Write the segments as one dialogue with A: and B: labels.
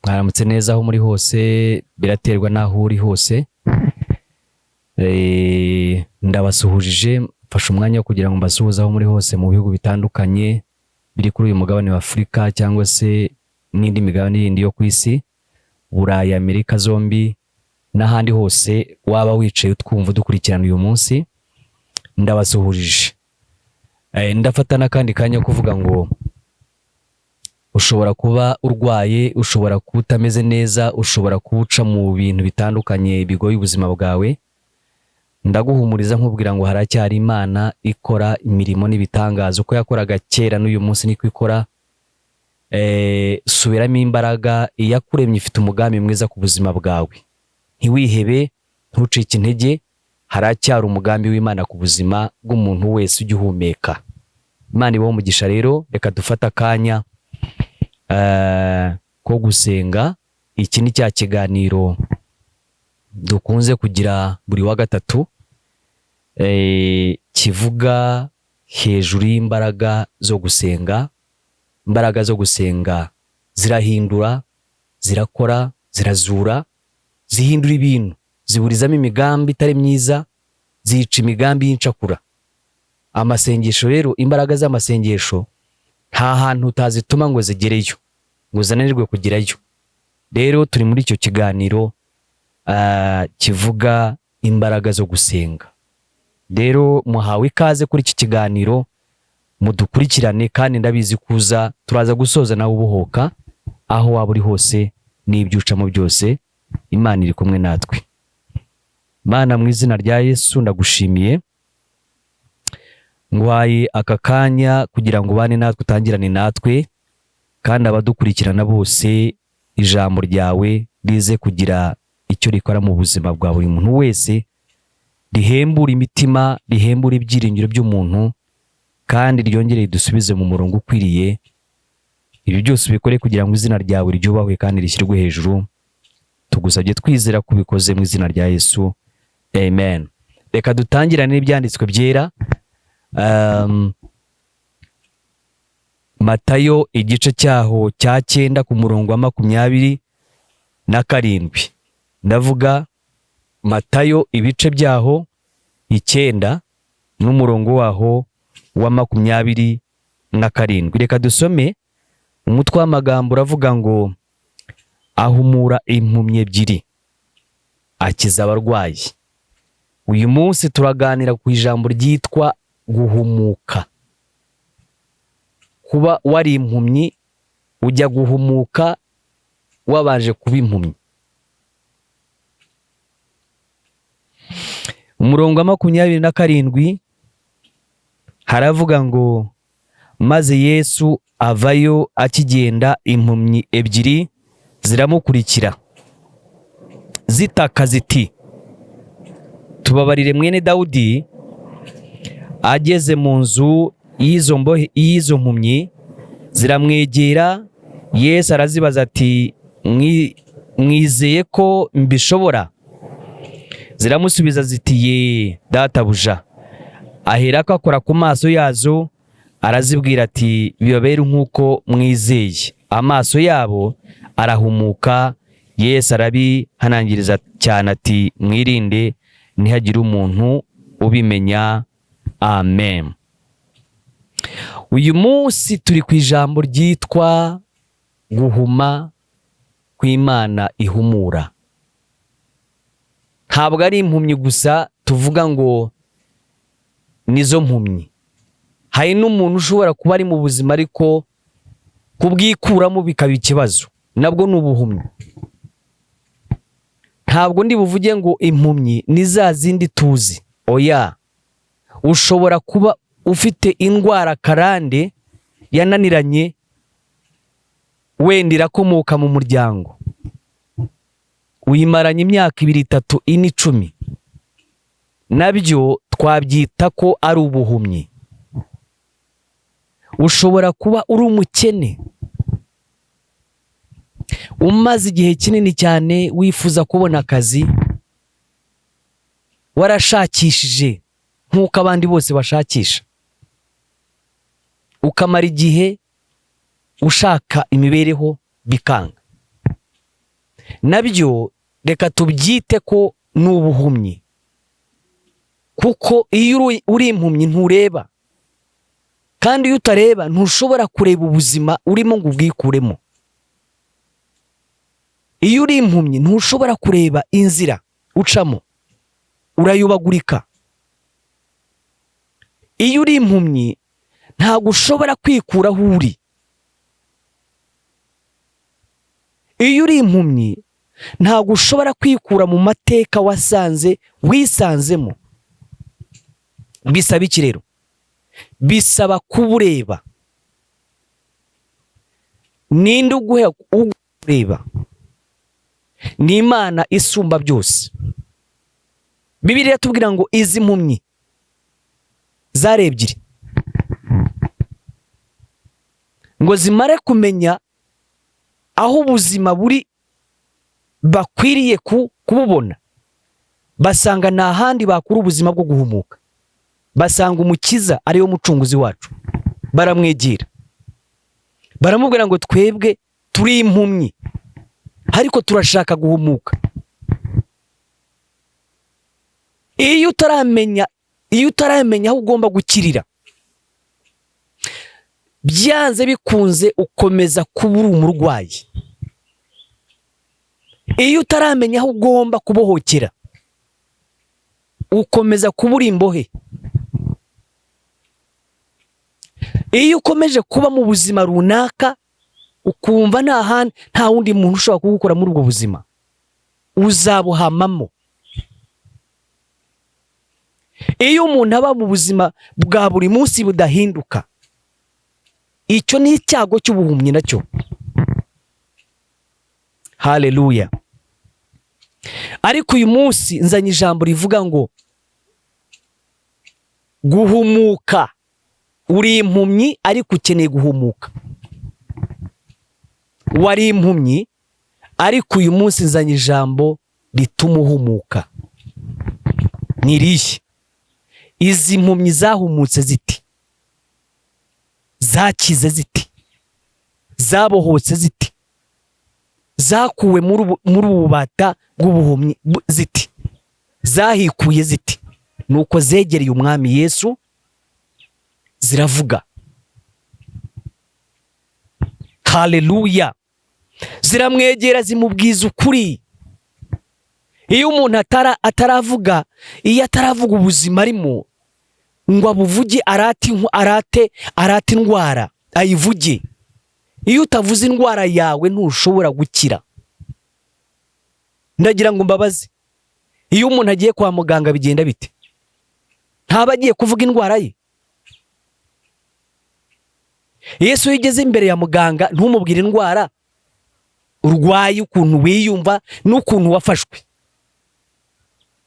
A: mwaramutse neza aho muri hose, biraterwa naho uri hose. Ndabasuhujije, mfashe umwanya wo kugira ngo mbasuhuze aho muri hose mu bihugu bitandukanye biri kuri uyu mugabane wa Afurika cyangwa se n'indi migabane yindi yo ku isi, Burayi, Amerika zombi n'ahandi hose waba wicaye utwumva dukurikirana uyu munsi. Ndabasuhujije. Ndafata n'akandi kanya kuvuga ngo ushobora kuba urwaye, ushobora kuba utameze neza, ushobora kuca mu bintu bitandukanye bigoye ubuzima bwawe. Ndaguhumuriza nkubwira ngo haracyari Imana ikora imirimo n'ibitangaza. Uko yakoraga kera n'uyu munsi niko ikora. Subiramo imbaraga, iyakuremye ifite umugambi mwiza ku buzima bwawe. Ntiwihebe, ntucike intege, haracyari umugambi w'Imana ku buzima bw'umuntu wese ugihumeka. Imana ibahe umugisha rero. Reka dufata akanya ko gusenga. Iki ni cya kiganiro dukunze kugira buri wa gatatu, kivuga hejuru y'imbaraga zo gusenga. Imbaraga zo gusenga zirahindura, zirakora, zirazura, zihindura ibintu, ziburizamo imigambi itari myiza, zica imigambi y'incakura. Amasengesho rero, imbaraga z'amasengesho nta hantu utazituma ngo zigereyo, ngo zananirwe kugerayo. Rero turi muri icyo kiganiro kivuga imbaraga zo gusenga. Rero muhawe ikaze kuri iki kiganiro, mudukurikirane kandi ndabizi kuza turaza gusoza nawe ubuhoka aho waba uri hose n'ibyucamo byose. Imana iri kumwe natwe. Mana, mu izina rya Yesu ndagushimiye, ngwaye aka kanya kugira ngo ubane natwe, utangirane natwe, kandi abadukurikirana bose ijambo ryawe rize kugira icyo rikora mu buzima bwa buri muntu wese, rihembura imitima, rihembura ibyiringiro by'umuntu, kandi ryongere ridusubize mu murongo ukwiriye. Ibi byose ubikore kugira ngo izina ryawe ryubahwe kandi rishyirwe hejuru. Tugusabye twizera kubikoze mu izina rya Yesu, amen. Reka dutangirane n'ibyanditswe byera. Matayo igice cyaho cya 9 ku murongo wa 27. Ndavuga Matayo ibice byaho 9 n'umurongo waho wa 27. Reka dusome umutwe w'amagambo uravuga ngo ahumura impumyi ebyiri, akiza abarwayi. Uyu munsi turaganira ku ijambo ryitwa guhumuka. Kuba wari impumyi ujya guhumuka wabanje kuba impumyi. Umurongo wa 27 haravuga ngo maze Yesu avayo akigenda, impumyi ebyiri ziramukurikira zitaka ziti, tubabarire mwene Dawudi. Ageze mu nzu y'izo mpumyi ziramwegera, Yesu arazibaza ati, mwizeye ko mbishobora? Ziramusubiza ziti, ye databuja. Aherako akora ku maso yazo, arazibwira ati, bibabere nk'uko mwizeye. Amaso yabo arahumuka. Yesu arabihanangiriza cyane ati, mwirinde ntihagire umuntu ubimenya. Amen. Uyu munsi turi ku ijambo ryitwa guhuma kw'Imana ihumura. Ntabwo ari impumyi gusa tuvuga ngo nizo mpumyi. Hari n'umuntu ushobora kuba ari mu buzima ariko kubwikuramo bikaba ikibazo, nabwo ni ubuhumyi. Ntabwo ndi buvuge ngo impumyi ni za zindi tuzi, oya. Ushobora kuba ufite indwara karande yananiranye, wenda irakomoka mu muryango, uyimaranye imyaka 2, 3, 4, 10, nabyo twabyita ko ari ubuhumyi. Ushobora kuba uri umukene, umaze igihe kinini cyane wifuza kubona akazi, warashakishije nk'uko abandi bose bashakisha, ukamara igihe ushaka imibereho bikanga. nabyo reka tubyite ko ni ubuhumyi, kuko iyo uri impumyi ntureba, kandi iyo utareba ntushobora kureba ubuzima urimo ngo ubwikuremo. Iyo uri impumyi ntushobora kureba inzira ucamo, urayobagurika. Iyo uri impumyi ntabwo ushobora kwikura aho uri. Iyo uri impumyi ntabwo ushobora kwikura mu mateka wisanzemo. Bisaba iki rero? Bisaba kuba ureba. Ninde ureba? Ni Imana isumba byose. Bibiliya tubwira ngo izi mpumyi zari ebyiri, ngo zimare kumenya aho ubuzima buri bakwiriye kububona, basanga nta handi bakura ubuzima bwo guhumuka. Basanga Umukiza ariyo mucunguzi wacu, baramwegera baramubwira ngo twebwe turi impumyi ariko turashaka guhumuka. Iyo utaramenya aho ugomba gukirira, byanze bikunze ukomeza kuba uri umurwayi. Iyo utaramenya aho ugomba kubohokera, ukomeza kuba uri imbohe. Iyo ukomeje kuba mu buzima runaka ukumva nta wundi muntu ushobora kugukora muri ubwo buzima, uzabuhamamo. Iyo umuntu aba mu buzima bwa buri munsi budahinduka, icyo ni icyago cy'ubuhumyi nacyo. Haleluya. Ariko uyu munsi nzanye ijambo rivuga ngo guhumuka. Uri impumyi ariko ukeneye guhumuka. Wari impumyi ariko uyu munsi nzanye ijambo rituma uhumuka. Nirihe? Izi mpumyi zahumutse ziti? Zakize ziti? Zabohotse ziti? Zakuwe muri ububata bw'ubuhumyi ziti? Zahikuye ziti? Nuko zegereye umwami Yesu ziravuga. Haleluya. Ziramwegera zimubwiza ukuri. Iyo umuntu ataravuga ubuzima arimo ngo abuvuge, arate indwara ayivuge. Iyo utavuze indwara yawe ntushobora gukira. Ndagira ngo mbabaze, iyo umuntu agiye kwa muganga bigenda bite? Ntaba agiye kuvuga indwara ye? Yesu yigeze imbere ya muganga ntumubwire indwara urwaye, ukuntu wiyumva n'ukuntu wafashwe.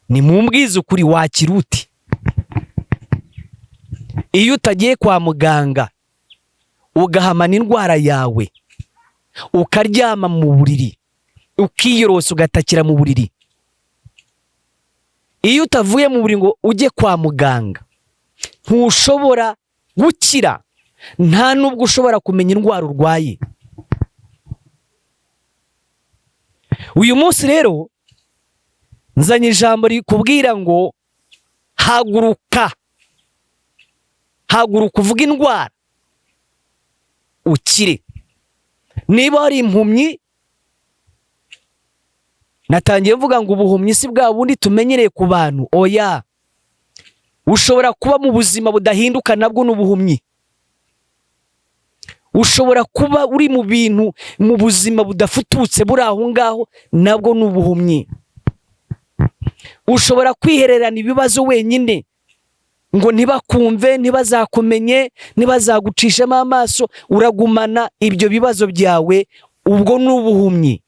A: Ni mumbwize ukuri, wakira uti? Iyo utagiye kwa muganga ugahamana indwara yawe, ukaryama mu buriri, ukiyorosa ugatakira mu buriri, iyo utavuye mu buriri ngo ujye kwa muganga, ntushobora gukira. Nta nubwo ushobora kumenya indwara urwaye. Uyu munsi rero nzanye ijambo rikubwira ngo haguruka. Haguruka uvuga indwara ukire. Niba wari impumyi, natangiye mvuga ngo ubuhumyi si bwa bundi tumenyereye ku bantu. Oya, ushobora kuba mu buzima budahinduka, nabwo n'ubuhumyi. Ushobora kuba uri mu bintu, mu buzima budafututse buri aho ngaho, nabwo n'ubuhumyi. Ushobora kwihererana ibibazo wenyine ngo ntibakumve, ntibazakumenye, ntibazagucishamo amaso, uragumana ibyo bibazo byawe, ubwo n'ubuhumyi.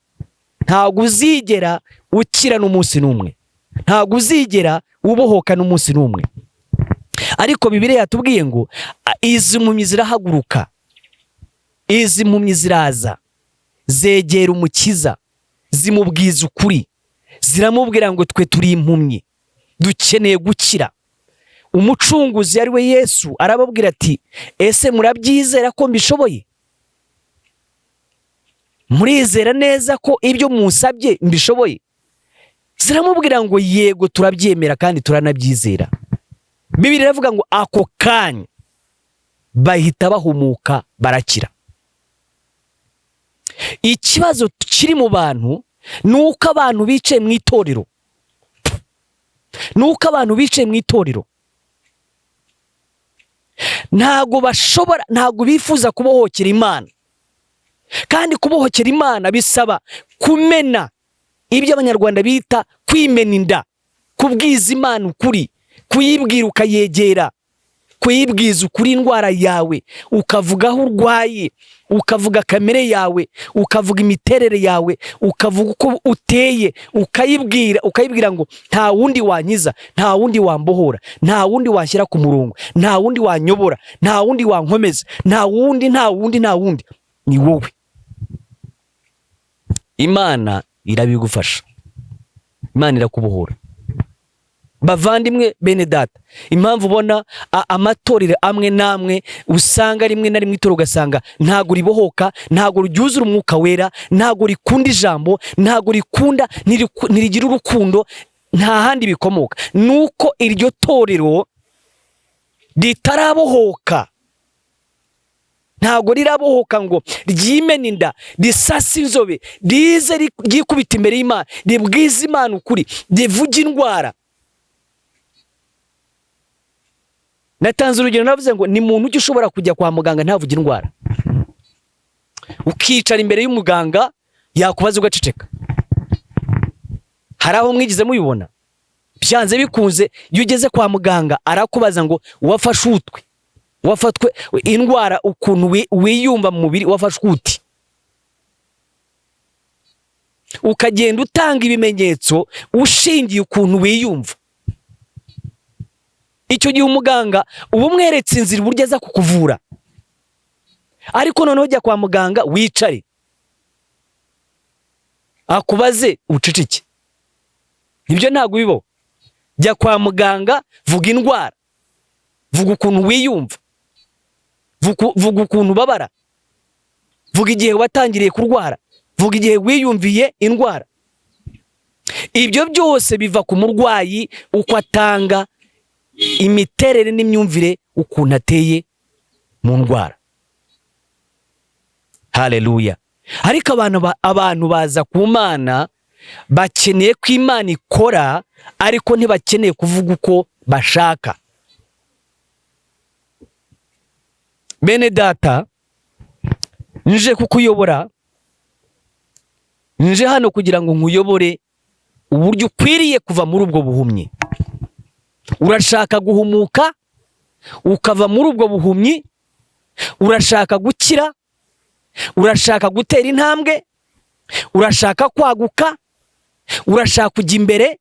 A: Ntabwo uzigera ukira n'umunsi n'umwe, ntabwo uzigera ubohoka n'umunsi n'umwe. Ariko Bibiliya yatubwiye ngo izi mpumyi zirahaguruka. Izi mpumyi ziraza, zegera Umukiza, zimubwiza ukuri, ziramubwira ngo twe turi impumyi, dukeneye gukira. Umucunguzi ari we Yesu arababwira ati, ese murabyizera ko mbishoboye? murizera neza ko ibyo musabye mbishoboye? Ziramubwira ngo yego turabyemera kandi turanabyizera. Bibiliya iravuga ngo ako kanya bahita bahumuka barakira. Ikibazo kiri mu bantu nuko abantu bicaye mu itorero, ntago bifuza kubohokera Imana, kandi kubohokera Imana bisaba kumena ibyo abanyarwanda bita kwimena inda, kubwiza Imana ukuri, kuyibwira ukayegera, kuyibwiza ukuri indwara yawe, ukavuga aho urwaye, ukavuga kamere yawe, ukavuga imiterere yawe, ukavuga uko uteye, ukayibwira ngo nta wundi wankiza, nta wundi wambohora, nta wundi wanshyira ku murongo, nta wundi wanyobora, nta wundi wankomeza, nta wundi, ni wowe. Imana irabigufasha, Imana irakubohora. Bavandimwe bene data, impamvu ubona amatorero amwe namwe usanga rimwe na rimwe itorero ugasanga ntago ribohoka, ntago ryuzura umwuka wera, ntago rikunda ijambo, ntago rikunda, ntirigira urukundo, nta handi bikomoka, nuko iryo torero ritarabohoka. Ntago rirabohoka ngo ryimena inda, risasa inzobe, rize ryikubita imbere y'Imana, ribwiza Imana ukuri, rivuga indwara. Natanze urugero navuze ngo ni muntu ujya ushobora kujya kwa muganga ntavuge indwara, ukicara imbere y'umuganga yakubaza ugaceceka. Hari aho mwigize mubibona? Byanze bikunze iyo ugeze kwa muganga arakubaza ngo wafatwe indwara, ukuntu wiyumva mu mubiri, wafashwe uti? Ukagenda utanga ibimenyetso ushingiye ukuntu wiyumva. Icyo gihe umuganga uba umweretse inzira uburyo aza kukuvura. Ariko noneho ujya kwa muganga wicare, akubaze uceceke. Ibyo ntabwo bibaho. Jya kwa muganga, vuga indwara, vuga ukuntu wiyumva, vuga ukuntu ubabara, vuga igihe watangiriye kurwara, vuga igihe wiyumviye indwara. Ibyo byose biva ku murwayi, uko atanga imiterere n'imyumvire, ukuntu ateye mu ndwara. Haleluya. Ariko abantu baza ku Mana bakeneye ko Imana ikora, ariko ntibakeneye kuvuga uko bashaka. Bene data, nje kukuyobora, nje hano kugira ngo nkuyobore uburyo ukwiriye kuva muri ubwo buhumyi. Urashaka guhumuka ukava muri ubwo buhumyi? Urashaka gukira? Urashaka gutera intambwe? Urashaka kwaguka? Urashaka kujya imbere?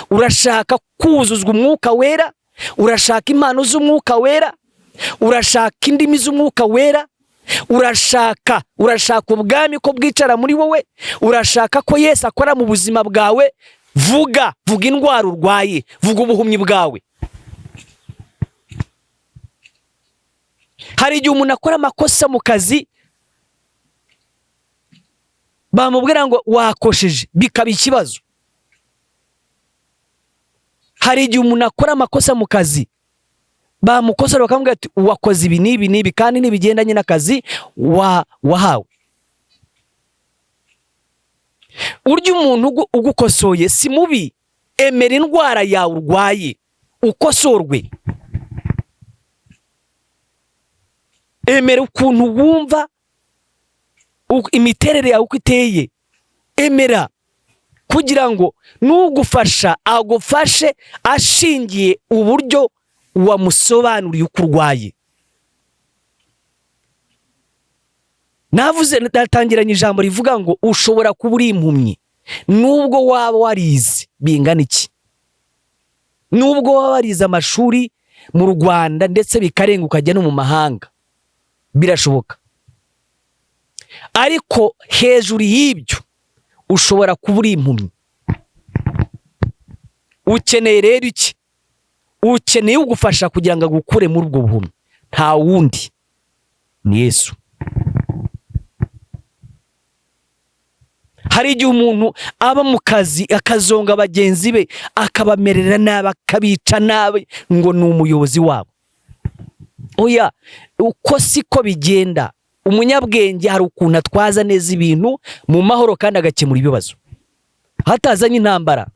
A: Urashaka kuzuzwa umwuka wera? Urashaka impano z'umwuka wera? Urashaka indimi z'umwuka wera? Urashaka ubwami ko bwicara muri wowe? Urashaka ko Yesu akora mu buzima bwawe? Vuga indwara urwaye, vuga ubuhumyi bwawe. Hari igihe umuntu akora amakosa mu kazi, bamubwira ngo wakosheje, bikaba ikibazo. Hari igihe umuntu akora amakosa mu kazi, bamukosora bakamubwira ati wakoze ibi n'ibi kandi ntibigendanye n'akazi wahawe. Urya umuntu ugukosoye si mubi, emera indwara yawe urwaye, ukosorwe. Emera ukuntu wumva, imiterere yawe uko iteye, emera, kugira ngo nugufasha agufashe ashingiye uburyo wamusobanuriye uko urwaye. Navuze natangiranye ijambo rivuga ngo ushobora kuba uri impumyi nubwo waba warize bingana iki, nubwo waba warize amashuri mu Rwanda ndetse bikarenga ukajya no mu mahanga, birashoboka. Ariko hejuru y'ibyo ushobora kuba uri impumyi. Ukeneye rero iki? Ukeneye ugufasha kugira ngo agukure muri ubwo buhumyi. Nta wundi, ni Yesu. Hari igihe umuntu aba mu kazi akazonga bagenzi be, akabamerera nabi, akabica nabi, ngo ni umuyobozi wabo. Oya, uko siko bigenda. Umunyabwenge hari ukuntu atwaza neza ibintu mu mahoro kandi agakemura ibibazo hatazanye intambara.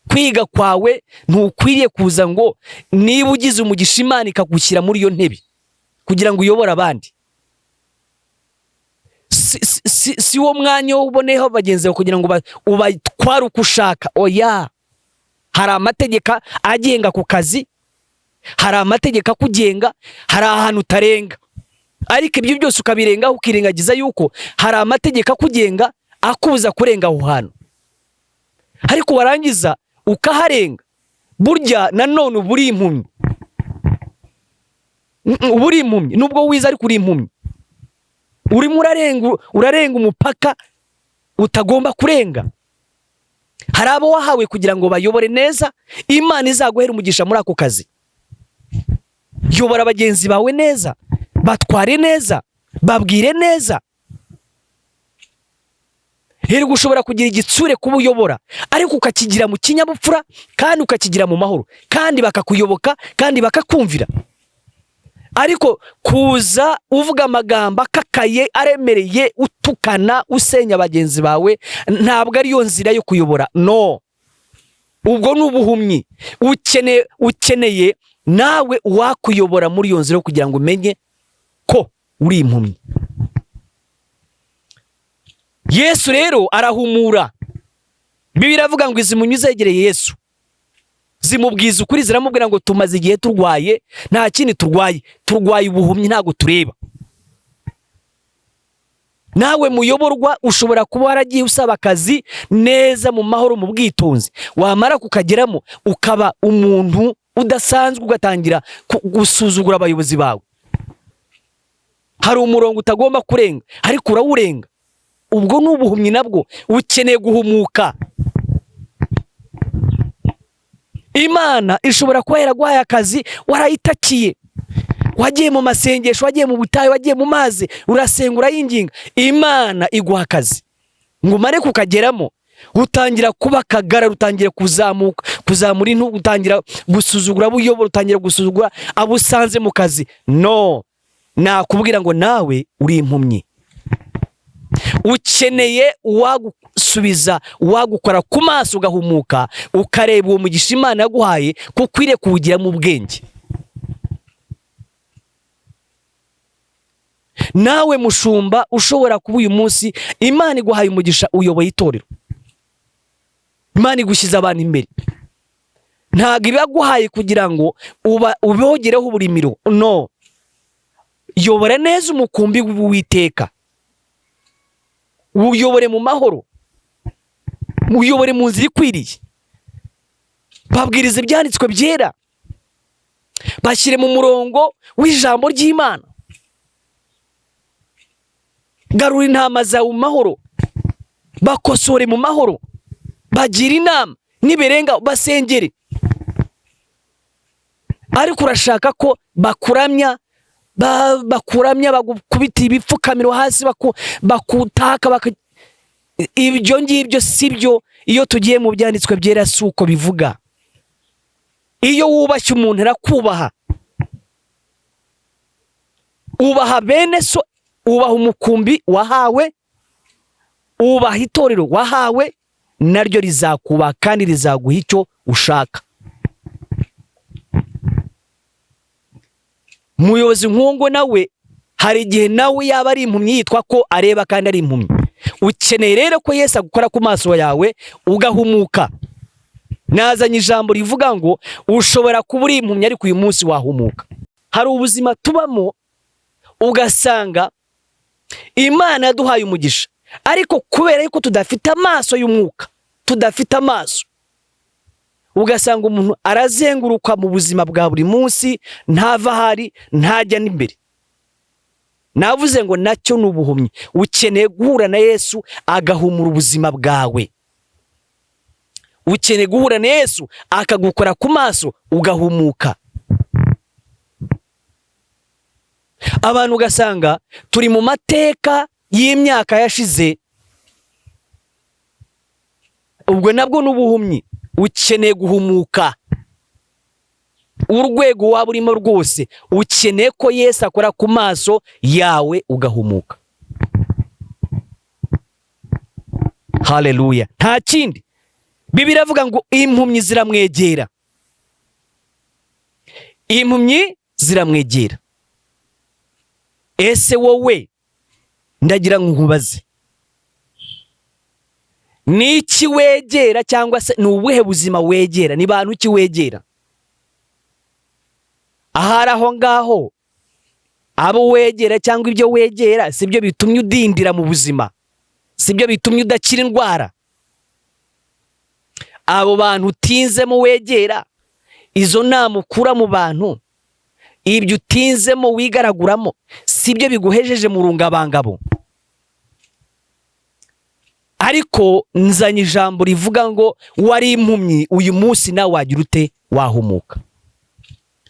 A: Kwiga kwawe ntukwiriye kuza ngo niba ugize umugisha Imana ikagushyira muri iyo ntebe kugira ngo uyobore abandi. Si wo mwanya wo uboneyeho bagenzi bawe kugira ngo ubatware uko ushaka. Oya, hari amategeko agenga ku kazi, hari amategeko akugenga, hari ahantu utarenga. Ariko ibyo byose ukabirengaho ukirengagiza yuko hari amategeko akugenga akubuza kurenga aho hantu. Ariko warangiza ukaharenga, burya nanone uba uri impumyi. Uba uri impumyi nubwo wiza, ariko uri impumyi. Urimo urarenga umupaka utagomba kurenga. Hari abo wahawe kugira ngo bayobore neza, Imana izaguhera umugisha muri ako kazi. Yobora bagenzi bawe neza, batware neza, babwire neza. Hirwa ushobora kugira igitsure kuba uyobora, ariko ukakigira mu kinyabupfura kandi ukakigira mu mahoro, kandi bakakuyoboka kandi bakakumvira. Ariko kuza uvuga amagambo akakaye, aremereye, utukana, usenya bagenzi bawe, ntabwo ariyo nzira yo kuyobora. No, ubwo ni ubuhumyi. Ukeneye nawe wakuyobora muri iyo nzira kugira ngo umenye ko uri impumyi. Yesu rero arahumura. Bibiliya iravuga ngo izi mpumyi zegereye Yesu, zimubwiza ukuri, ziramubwira ngo tumaze igihe turwaye, nta kindi turwaye ubuhumyi, ntago tureba. Nawe muyoborwa ushobora kuba waragiye usaba akazi neza mu mahoro, mu bwitonzi, wamara kukageramo ukaba umuntu udasanzwe, ugatangira gusuzugura abayobozi bawe. Hari umurongo utagomba kurenga, ariko urawurenga. Ubwo ni ubuhumyi nabwo. Ukeneye guhumuka. Imana ishobora kuba yaraguhaye akazi, warayitakiye, wagiye mu masengesho, wagiye mu butayu, wagiye mu mazi, urasenga, urayinginga, Imana iguha akazi. Ngo umare kukageramo utangira kuba kagara, utangira kuzamura intu, utangira gusuzugura abo uyobora, utangira gusuzugura abo usanze mu kazi. No, nakubwira ngo nawe uri impumyi. Ukeneye uwagusubiza, uwagukora ku maso, ugahumuka, ukareba uwo mugisha Imana yaguhaye, kukwiriye kuwugira mu bwenge. Nawe mushumba ushobora kuba uyu munsi Imana iguhaye umugisha, uyoboye itorero, Imana igushyize abantu imbere, ntabwo ibaguhaye kugira ngo ubogereho uburimiro. No, yobora neza umukumbi w'Uwiteka, uyobore mu mahoro, uyobore mu nzira ikwiriye. Babwiriza ibyanditswe byera, bashyire mu murongo w'ijambo ry'Imana. Garura intama zawe mu mahoro, bakosore mu mahoro, bagira inama, nibirenga basengere. Ariko urashaka ko bakuramya, bagukubita ibipfukamiro hasi, bakutaka, ibyo ngibyo sibyo. Iyo tugiye mu byanditswe byera si uko bivuga. Iyo wubashye umuntu arakubaha, ubaha bene so, ubaha umukumbi wahawe, ubaha itorero wahawe, naryo rizakubaha kandi rizaguha icyo ushaka. Umuyobozi nk'uwo nawe hari igihe nawe yaba ari impumyi, yitwa ko areba kandi ari impumyi. Ukeneye rero ko Yesu agukora ku maso yawe ugahumuka. Nazanye ijambo rivuga ngo ushobora kuba uri impumyi, ariko uyu munsi wahumuka. Hari ubuzima tubamo ugasanga Imana yaduhaye umugisha, ariko kubera yuko tudafite amaso y'umwuka, tudafite amaso, ugasanga umuntu arazenguruka mu buzima bwa buri munsi, ntava hari, ntajya n'imbere. Navuze ngo nacyo ni ubuhumyi. Ukeneye guhura na Yesu agahumura ubuzima bwawe. Ukeneye guhura na Yesu akagukora ku maso ugahumuka. Abantu ugasanga turi mu mateka y'imyaka yashize, ubwo nabwo n'ubuhumyi, ukeneye guhumuka. Urwego waba urimo rwose ukeneye ko Yesu akora ku maso yawe ugahumuka. Haleluya. Nta kindi. Bibiliya iravuga ngo impumyi ziramwegera. Impumyi ziramwegera. Ese wowe ndagira ngo nkubaze, niki wegera cyangwa se ni ubuhe buzima wegera? Ni bantu ki wegera? Ahari aho ngaho abo wegera cyangwa ibyo wegera sibyo bitumye udindira mu buzima, sibyo bitumye udakira indwara. Abo bantu utinzemo wegera, izo nama ukura mu bantu, ibyo utinzemo wigaraguramo, sibyo biguhejeje mu rungabangabo. Ariko nzanye ijambo rivuga ngo wari impumyi, uyu munsi nawe wagira ute? Wahumuka.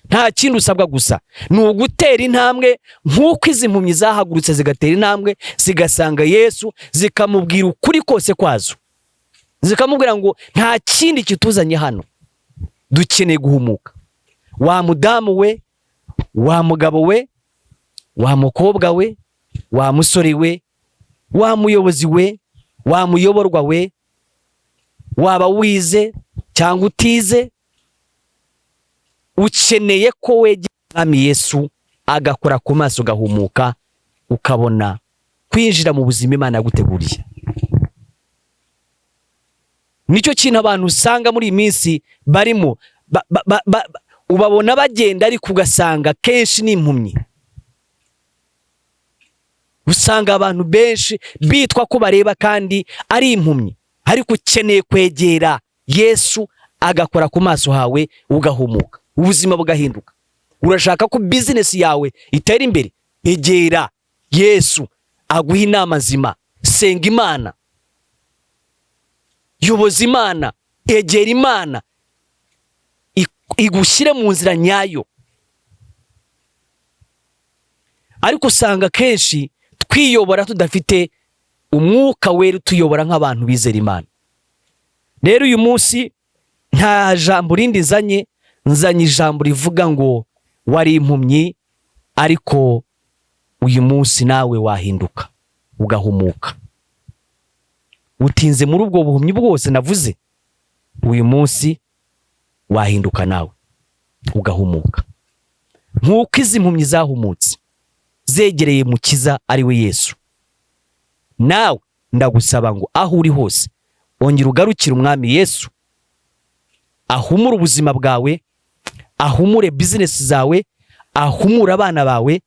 A: Nta kindi usabwa gusa ni ugutera intambwe nk'uko izi mpumyi zahagurutse zigatera intambwe zigasanga Yesu, zikamubwira ukuri kose kwazo, zikamubwira ngo nta kindi kituzanye hano, dukeneye guhumuka. Wa mudamu we, wa mugabo we, wa mukobwa we, wa musore we, wa muyobozi we, wa muyoborwa we, waba wize cyangwa utize, ukeneye ko wegera Umwami Yesu agakora ku maso ugahumuka, ukabona kwinjira mu buzima Imana yaguteguriye. Nicyo kintu abantu usanga muri iyi minsi barimo, ubabona bagenda ariko ugasanga kenshi ni impumyi. Usanga abantu benshi bitwa ko bareba kandi ari impumyi, ariko ukeneye kwegera Yesu agakora ku maso hawe ugahumuka, ubuzima bugahinduka. Urashaka ko business yawe itera imbere? Egera Yesu aguha inama nzima, senga Imana, yoboza Imana, egera Imana igushyire mu nzira nyayo. Ariko usanga kenshi twiyobora tudafite umwuka wera utuyobora nk'abantu bizera Imana. Rero uyu munsi nta jambo rindi nzanye ijambo rivuga ngo wari impumyi, ariko uyu munsi nawe wahinduka ugahumuka. Utinze muri ubwo buhumyi bwose navuze, uyu munsi wahinduka nawe ugahumuka nk'uko izi mpumyi zahumutse zegereye Mukiza ari we Yesu. Nawe ndagusaba ngo aho uri hose ongera ugarukire Umwami Yesu, ahumure ubuzima bwawe, ahumure business zawe, ahumure abana bawe,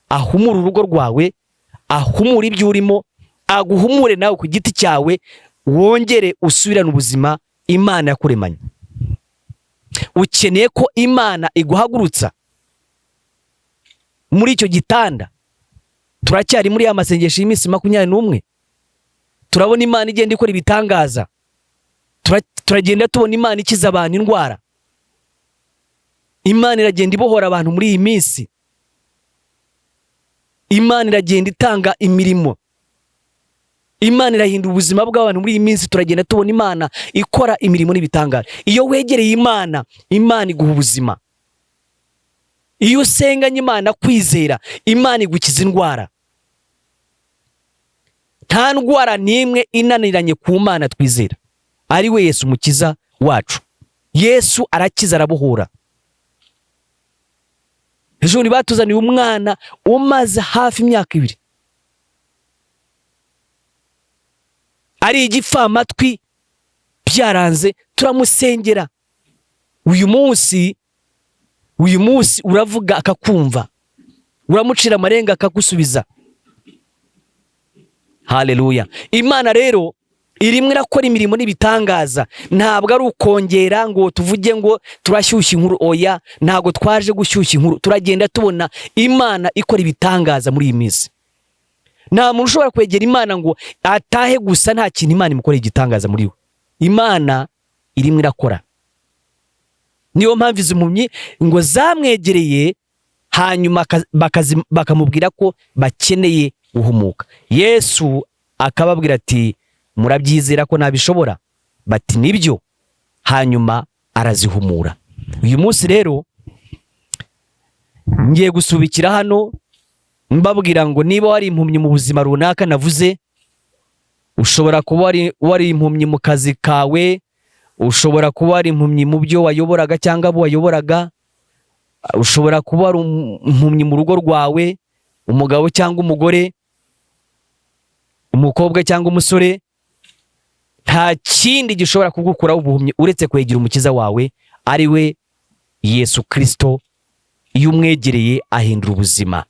A: ahumure urugo rwawe, ahumure ibyo urimo, aguhumure nawe ku giti cyawe, wongere usubirane ubuzima Imana yakuremanye. Ukeneye ko Imana iguhagurutsa muri icyo gitanda. Turacyari muri ya masengesho y'iminsi 21, turabona Imana igenda ikora ibitangaza, turagenda tubona Imana ikiza abantu indwara, Imana iragenda ibohora abantu muri iyi minsi, Imana iragenda itanga imirimo, Imana irahindura ubuzima bw'abantu muri iyi minsi. Turagenda tubona Imana ikora imirimo n'ibitangaza. Iyo wegereye Imana, Imana iguha ubuzima. Iyo usenganye Imana kwizera, Imana igukiza indwara. Nta ndwara n'imwe inaniranye ku Mana twizera, ari we Yesu Mukiza wacu. Yesu arakiza, arabohora. Ejo batuzaniye umwana umaze hafi imyaka 2, ari igipfamatwi, byaranze turamusengera. Uyu munsi uravuga akakumva, uramucira amarenga akagusubiza. Haleluya. Imana rero irimwe irakora imirimo n'ibitangaza. Ntabwo ari ukongera ngo tuvuge ngo turashyushya inkuru, oya, ntabwo twaje gushyushya inkuru. Turagenda tubona Imana ikora ibitangaza muri iyi minsi. Nta muntu ushobora kwegera Imana ngo atahe gusa nta kintu Imana imukoreye igitangaza muri we. Imana irimwe irakora. Niyo mpamvu izi mpumyi ngo zamwegereye, hanyuma bakamubwira ko bakeneye guhumuka. Yesu akababwira ati, murabyizera ko nabishobora? bati nibyo, hanyuma arazihumura. Uyu munsi rero ngiye gusubikira hano mbabwira ngo niba wari impumyi mu buzima runaka navuze, ushobora kuba wari impumyi mu kazi kawe, ushobora kuba wari impumyi mu byo wayoboraga cyangwa abo wayoboraga, ushobora kuba wari impumyi mu rugo rwawe, umugabo cyangwa umugore, umukobwa cyangwa umusore. Nta kindi gishobora kugukuraho ubuhumyi uretse kwegera umukiza wawe ari we Yesu Kristo. Iyo umwegereye ahindura ubuzima,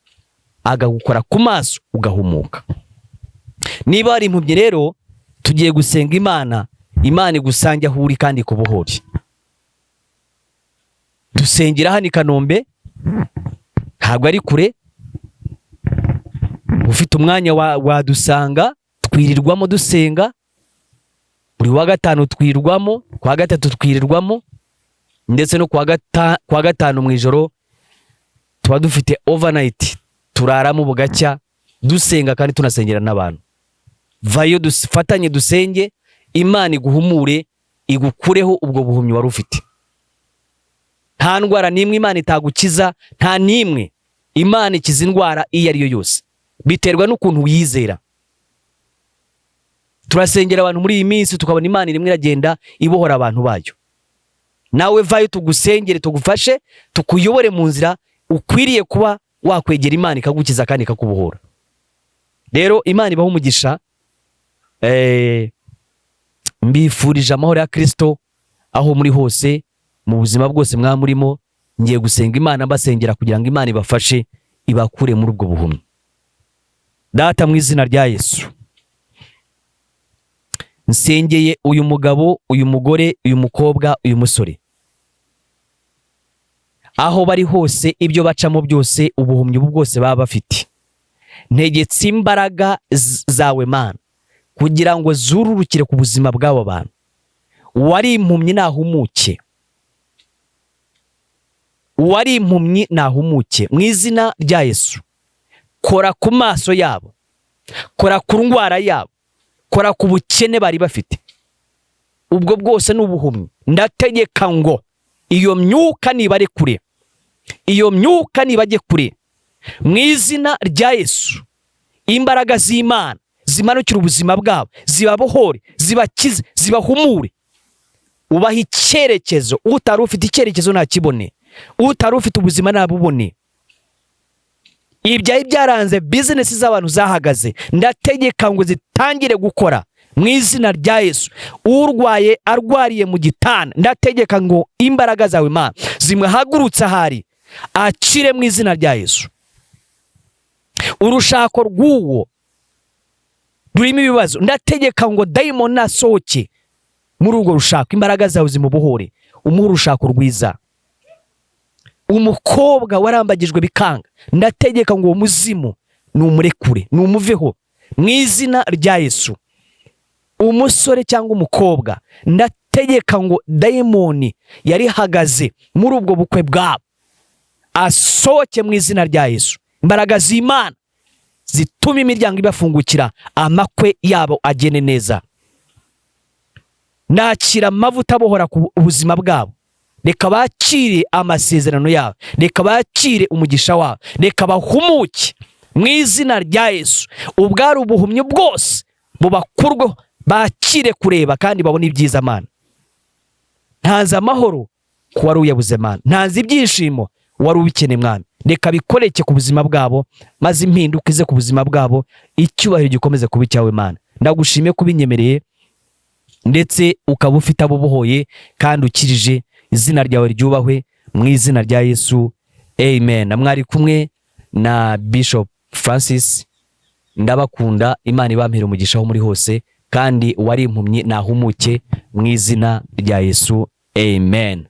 A: agagukora ku maso ugahumuka. Niba wari impumyi rero, tugiye gusenga Imana, Imana igusange aho uri kandi ikubohore. Dusengera hano i Kanombe, ntabwo ari kure. Ufite umwanya wadusanga, twirirwamo dusenga. Buri wa gatanu twirirwamo, kwa gatatu twirirwamo, ndetse no kwa gatanu mu ijoro tuba dufite overnight, turaramo bugacya dusenga kandi tunasengera n'abantu. Vayo dufatanye dusenge, Imana iguhumure, igukureho ubwo buhumyi wari ufite. Nta ndwara n'imwe Imana itagukiza, nta n'imwe. Imana ikiza indwara iyo ari yo yose, biterwa n'ukuntu wiyizera. Turasengera abantu muri iyi minsi, tukabona Imana irimo iragenda ibohora abantu bayo. Nawe vayo tugusengere, tugufashe, tukuyobore mu nzira ukwiriye kuba wakwegera Imana ikagukiza kandi ikakubohora. Rero Imana ibaho umugisha. Mbifurije amahoro ya Kristo aho muri hose, mu buzima bwose mwamurimo. Ngiye gusenga Imana mbasengera kugira ngo Imana ibafashe, ibakure muri ubwo buhumyi. Data, mu izina rya Yesu, nsengeye uyu mugabo, uyu mugore, uyu mukobwa, uyu musore, aho bari hose, ibyo bacamo byose, ubuhumyi bwose baba bafite. Ntegetse imbaraga zawe Mana kugira ngo zururukire ku buzima bw'abo bantu. Wari impumyi nahumuke, wari impumyi nahumuke mu izina rya Yesu. Kora ku maso yabo, kora ku ndwara yabo, kora ku bukene bari bafite. Ubwo bwose n'ubuhumyi, ndategeka ngo iyo myuka nibare kure, iyo myuka nibajye kure mu izina rya Yesu. Imbaraga z'Imana zimanukira ubuzima bwabo, zibabohore, zibakize, zibahumure. Ubaha icyerekezo. Utari ufite icyerekezo nakibone, utari ufite ubuzima nabubone. Ibyayi byaranze business z'abantu zahagaze, ndategeka ngo zitangire gukora mu izina rya Yesu. Urwaye arwariye mu gitanda, ndategeka ngo imbaraga zawe Mana zimwahagurutsa hari, akire mu izina rya Yesu. Urushako rw'uwo rurimo ibibazo, ndategeka ngo dayimoni nasohoke muri urwo rushako, imbaraga zawe zimubohore, umuhe urushako rwiza. Umukobwa warambagijwe bikanga, ndategeka ngo uwo muzimu numurekure, numuveho mu izina rya Yesu. Umusore cyangwa umukobwa, ndategeka ngo dayimoni yari hagaze muri ubwo bukwe bwabo asohoke mu izina rya Yesu. Imbaraga z'Imana zituma imiryango ibafungukira, amakwe yabo agene neza. Nakira amavuta abohora ku ubuzima bwabo. Reka bakire amasezerano yabo, reka bakire umugisha wabo, reka bahumuke mu izina rya Yesu. Ubwari ubuhumyi bwose bubakurweho, bakire kureba kandi babone ibyiza Mana. Ntanze amahoro ku wari uyabuze Mana, ntanze ibyishimo wari ubikene Mwami. Reka bikoreke ku buzima bwabo, maze impinduka ize ku buzima bwabo, icyubahiro gikomeze kuba icyawe Mana. Ndagushimiye kubinyemereye, ndetse ukaba ufite abo bohoye kandi ukirije. Izina ryawe ryubahwe mu izina rya Yesu, amen. Mwari kumwe na Bishop Francis. Ndabakunda, Imana ibampere umugisha aho muri hose, kandi wari impumyi nahumuke mu izina rya Yesu, amen.